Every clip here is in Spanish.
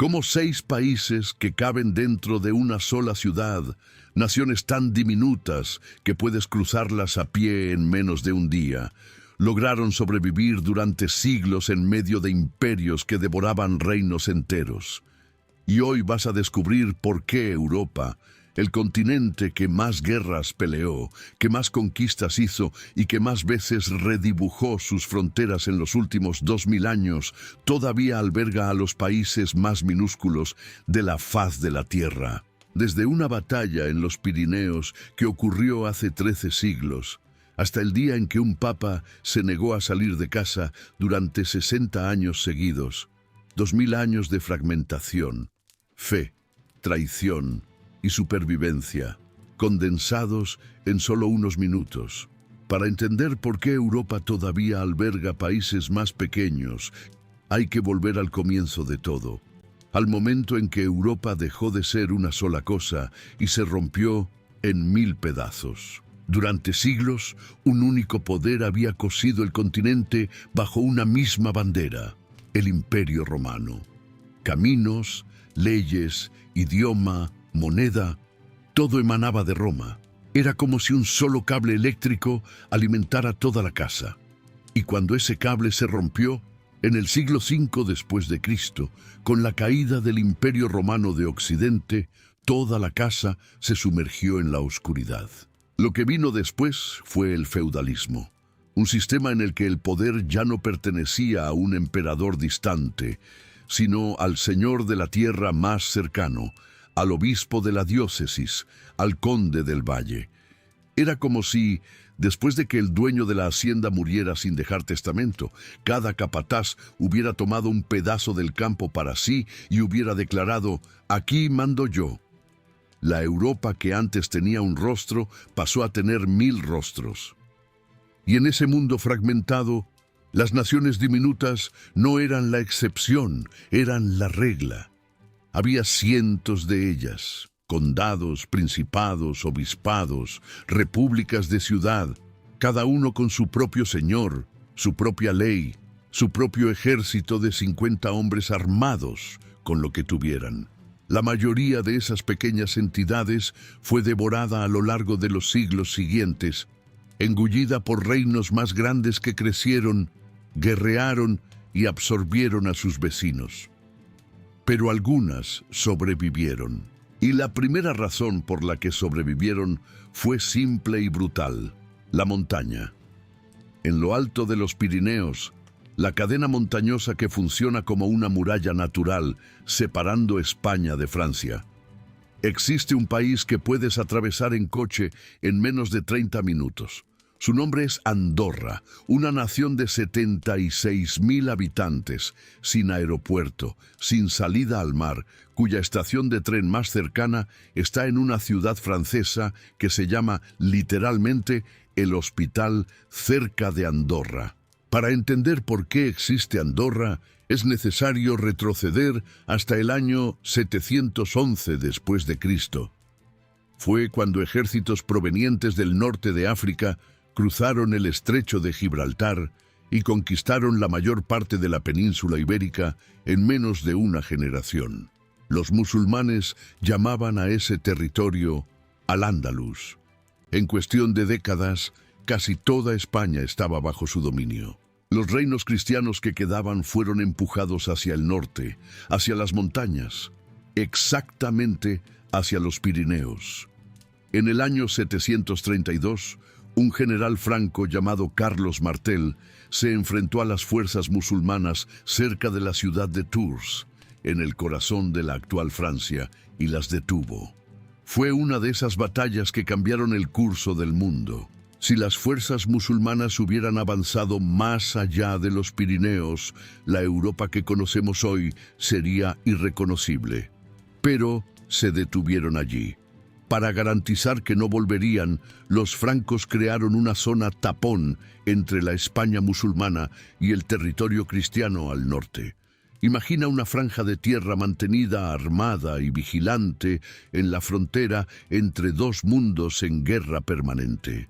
Cómo 6 países que caben dentro de una sola ciudad, naciones tan diminutas que puedes cruzarlas a pie en menos de un día, lograron sobrevivir durante siglos en medio de imperios que devoraban reinos enteros. Y hoy vas a descubrir por qué Europa, el continente que más guerras peleó, que más conquistas hizo y que más veces redibujó sus fronteras en los últimos 2000 años, todavía alberga a los países más minúsculos de la faz de la Tierra. Desde una batalla en los Pirineos que ocurrió hace 13 siglos, hasta el día en que un papa se negó a salir de casa durante 60 años seguidos, 2000 años de fragmentación, fe, traición y supervivencia, condensados en solo unos minutos. Para entender por qué Europa todavía alberga países más pequeños, hay que volver al comienzo de todo, al momento en que Europa dejó de ser una sola cosa y se rompió en 1000 pedazos. Durante siglos, un único poder había cosido el continente bajo una misma bandera, el Imperio Romano. Caminos, leyes, idioma, moneda, todo emanaba de Roma. Era como si un solo cable eléctrico alimentara toda la casa. Y cuando ese cable se rompió, en el siglo V después de Cristo, con la caída del Imperio Romano de Occidente, toda la casa se sumergió en la oscuridad. Lo que vino después fue el feudalismo, un sistema en el que el poder ya no pertenecía a un emperador distante, sino al señor de la tierra más cercano, al obispo de la diócesis, al conde del valle. Era como si, después de que el dueño de la hacienda muriera sin dejar testamento, cada capataz hubiera tomado un pedazo del campo para sí y hubiera declarado: «Aquí mando yo». La Europa que antes tenía un rostro pasó a tener 1000 rostros. Y en ese mundo fragmentado, las naciones diminutas no eran la excepción, eran la regla. Había cientos de ellas, condados, principados, obispados, repúblicas de ciudad, cada uno con su propio señor, su propia ley, su propio ejército de 50 hombres armados con lo que tuvieran. La mayoría de esas pequeñas entidades fue devorada a lo largo de los siglos siguientes, engullida por reinos más grandes que crecieron, guerrearon y absorbieron a sus vecinos. Pero algunas sobrevivieron. Y la primera razón por la que sobrevivieron fue simple y brutal: la montaña. En lo alto de los Pirineos, la cadena montañosa que funciona como una muralla natural, separando España de Francia. Existe un país que puedes atravesar en coche en menos de 30 minutos. Su nombre es Andorra, una nación de 76.000 habitantes, sin aeropuerto, sin salida al mar, cuya estación de tren más cercana está en una ciudad francesa que se llama literalmente El Hospital, cerca de Andorra. Para entender por qué existe Andorra, es necesario retroceder hasta el año 711 después de Cristo. Fue cuando ejércitos provenientes del norte de África cruzaron el estrecho de Gibraltar y conquistaron la mayor parte de la península ibérica en menos de una generación. Los musulmanes llamaban a ese territorio Al-Ándalus. En cuestión de décadas, casi toda España estaba bajo su dominio. Los reinos cristianos que quedaban fueron empujados hacia el norte, hacia las montañas, exactamente hacia los Pirineos. En el año 732, un general franco llamado Carlos Martel se enfrentó a las fuerzas musulmanas cerca de la ciudad de Tours, en el corazón de la actual Francia, y las detuvo. Fue una de esas batallas que cambiaron el curso del mundo. Si las fuerzas musulmanas hubieran avanzado más allá de los Pirineos, la Europa que conocemos hoy sería irreconocible. Pero se detuvieron allí. Para garantizar que no volverían, los francos crearon una zona tapón entre la España musulmana y el territorio cristiano al norte. Imagina una franja de tierra mantenida armada y vigilante en la frontera entre dos mundos en guerra permanente.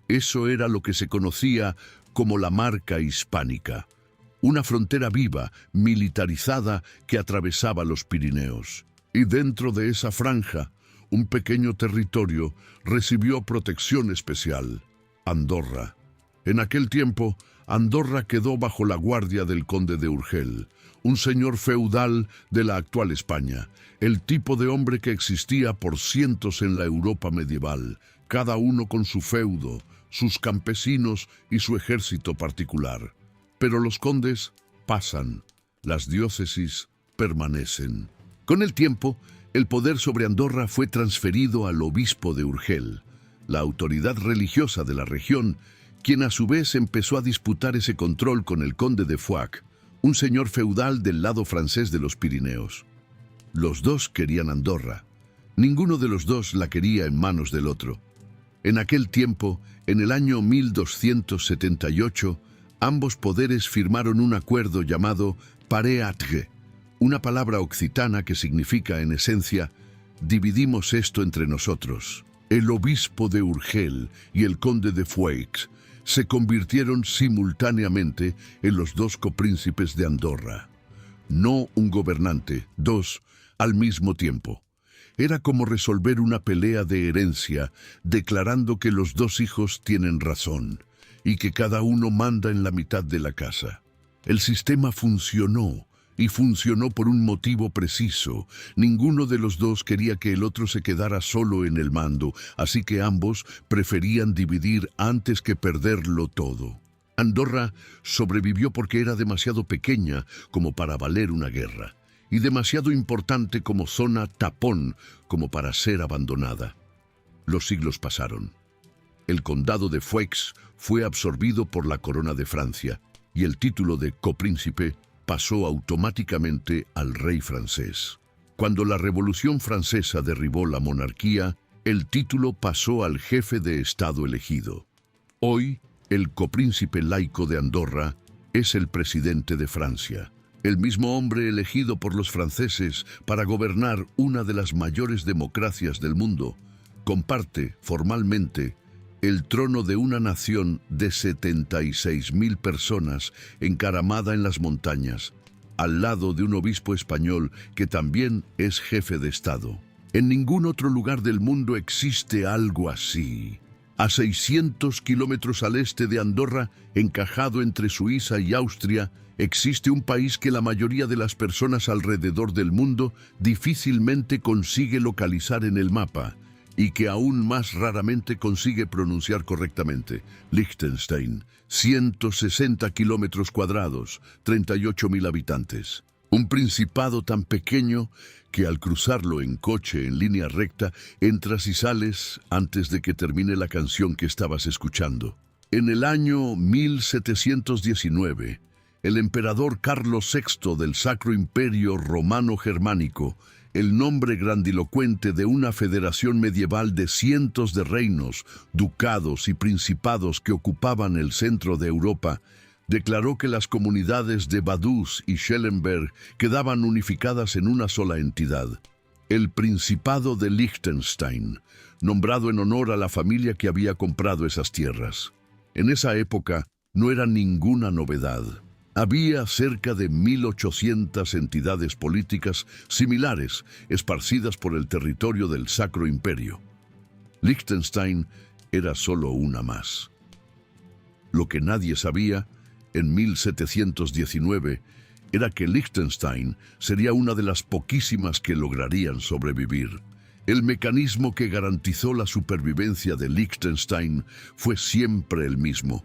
Eso era lo que se conocía como la Marca Hispánica, una frontera viva, militarizada, que atravesaba los Pirineos. Y dentro de esa franja, un pequeño territorio recibió protección especial: Andorra. En aquel tiempo, Andorra quedó bajo la guardia del conde de Urgel, un señor feudal de la actual España, el tipo de hombre que existía por cientos en la Europa medieval, cada uno con su feudo, sus campesinos y su ejército particular. Pero los condes pasan, las diócesis permanecen. Con el tiempo, el poder sobre Andorra fue transferido al obispo de Urgel, la autoridad religiosa de la región, quien a su vez empezó a disputar ese control con el conde de Foix, un señor feudal del lado francés de los Pirineos. Los dos querían Andorra. Ninguno de los dos la quería en manos del otro. En aquel tiempo, en el año 1278, ambos poderes firmaron un acuerdo llamado Pareatre, una palabra occitana que significa, en esencia, dividimos esto entre nosotros. El obispo de Urgel y el conde de Foix se convirtieron simultáneamente en los dos copríncipes de Andorra. No un gobernante, dos al mismo tiempo. Era como resolver una pelea de herencia, declarando que los dos hijos tienen razón y que cada uno manda en la mitad de la casa. El sistema funcionó, y funcionó por un motivo preciso. Ninguno de los dos quería que el otro se quedara solo en el mando, así que ambos preferían dividir antes que perderlo todo. Andorra sobrevivió porque era demasiado pequeña como para valer una guerra, y demasiado importante como zona tapón como para ser abandonada. Los siglos pasaron. El condado de Foix fue absorbido por la corona de Francia, y el título de copríncipe pasó automáticamente al rey francés. Cuando la Revolución Francesa derribó la monarquía, el título pasó al jefe de Estado elegido. Hoy, el copríncipe laico de Andorra es el presidente de Francia, el mismo hombre elegido por los franceses para gobernar una de las mayores democracias del mundo. Comparte, formalmente, el trono de una nación de 76.000 personas encaramada en las montañas, al lado de un obispo español que también es jefe de Estado. En ningún otro lugar del mundo existe algo así. A 600 kilómetros al este de Andorra, encajado entre Suiza y Austria, existe un país que la mayoría de las personas alrededor del mundo difícilmente consigue localizar en el mapa, y que aún más raramente consigue pronunciar correctamente: Liechtenstein, 160 kilómetros cuadrados, 38.000 habitantes. Un principado tan pequeño que al cruzarlo en coche en línea recta, entras y sales antes de que termine la canción que estabas escuchando. En el año 1719, el emperador Carlos VI del Sacro Imperio Romano Germánico, el nombre grandilocuente de una federación medieval de cientos de reinos, ducados y principados que ocupaban el centro de Europa, declaró que las comunidades de Vaduz y Schellenberg quedaban unificadas en una sola entidad, el Principado de Liechtenstein, nombrado en honor a la familia que había comprado esas tierras. En esa época no era ninguna novedad. Había cerca de 1.800 entidades políticas similares esparcidas por el territorio del Sacro Imperio. Liechtenstein era solo una más. Lo que nadie sabía, en 1719, era que Liechtenstein sería una de las poquísimas que lograrían sobrevivir. El mecanismo que garantizó la supervivencia de Liechtenstein fue siempre el mismo: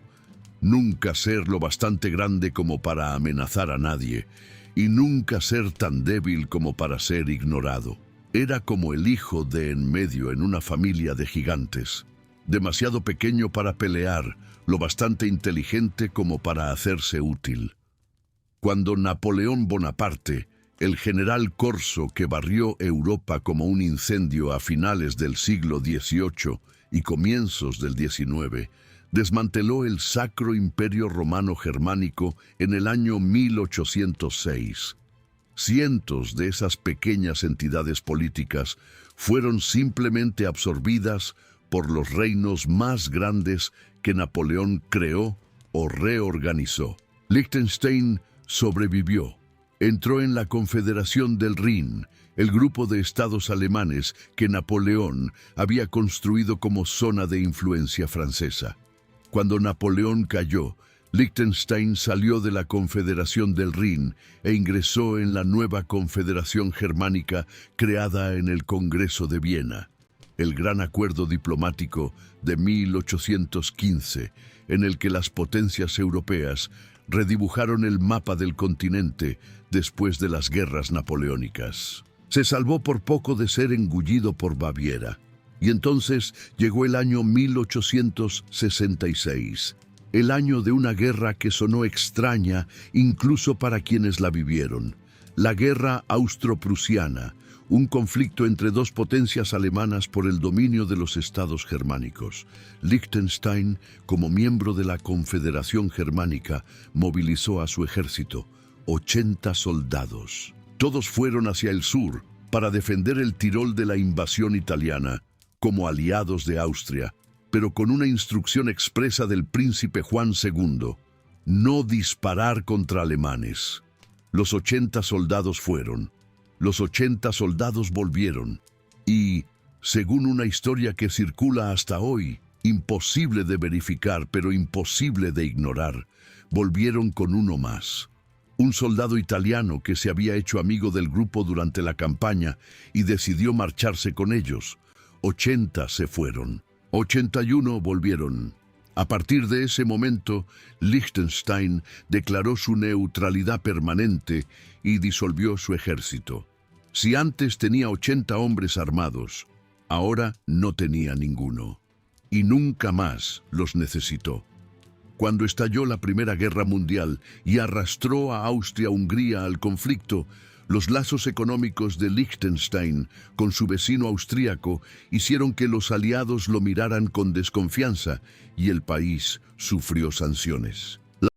nunca ser lo bastante grande como para amenazar a nadie, y nunca ser tan débil como para ser ignorado. Era como el hijo de en medio en una familia de gigantes, demasiado pequeño para pelear, lo bastante inteligente como para hacerse útil. Cuando Napoleón Bonaparte, el general corso que barrió Europa como un incendio a finales del siglo XVIII y comienzos del XIX, desmanteló el Sacro Imperio Romano Germánico en el año 1806. Cientos de esas pequeñas entidades políticas fueron simplemente absorbidas por los reinos más grandes que Napoleón creó o reorganizó. Liechtenstein sobrevivió. Entró en la Confederación del Rin, el grupo de estados alemanes que Napoleón había construido como zona de influencia francesa. Cuando Napoleón cayó, Liechtenstein salió de la Confederación del Rin e ingresó en la nueva Confederación Germánica creada en el Congreso de Viena, el gran acuerdo diplomático de 1815, en el que las potencias europeas redibujaron el mapa del continente después de las guerras napoleónicas. Se salvó por poco de ser engullido por Baviera. Y entonces llegó el año 1866, el año de una guerra que sonó extraña incluso para quienes la vivieron. La guerra austro-prusiana, un conflicto entre dos potencias alemanas por el dominio de los estados germánicos. Liechtenstein, como miembro de la Confederación Germánica, movilizó a su ejército, 80 soldados. Todos fueron hacia el sur para defender el Tirol de la invasión italiana, como aliados de Austria, pero con una instrucción expresa del príncipe Juan II: no disparar contra alemanes. Los 80 soldados fueron. Los 80 soldados volvieron. Y, según una historia que circula hasta hoy, imposible de verificar, pero imposible de ignorar, volvieron con uno más. Un soldado italiano que se había hecho amigo del grupo durante la campaña y decidió marcharse con ellos. 80 se fueron. 81 volvieron. A partir de ese momento, Liechtenstein declaró su neutralidad permanente y disolvió su ejército. Si antes tenía 80 hombres armados, ahora no tenía ninguno. Y nunca más los necesitó. Cuando estalló la Primera Guerra Mundial y arrastró a Austria-Hungría al conflicto, los lazos económicos de Liechtenstein con su vecino austríaco hicieron que los aliados lo miraran con desconfianza y el país sufrió sanciones.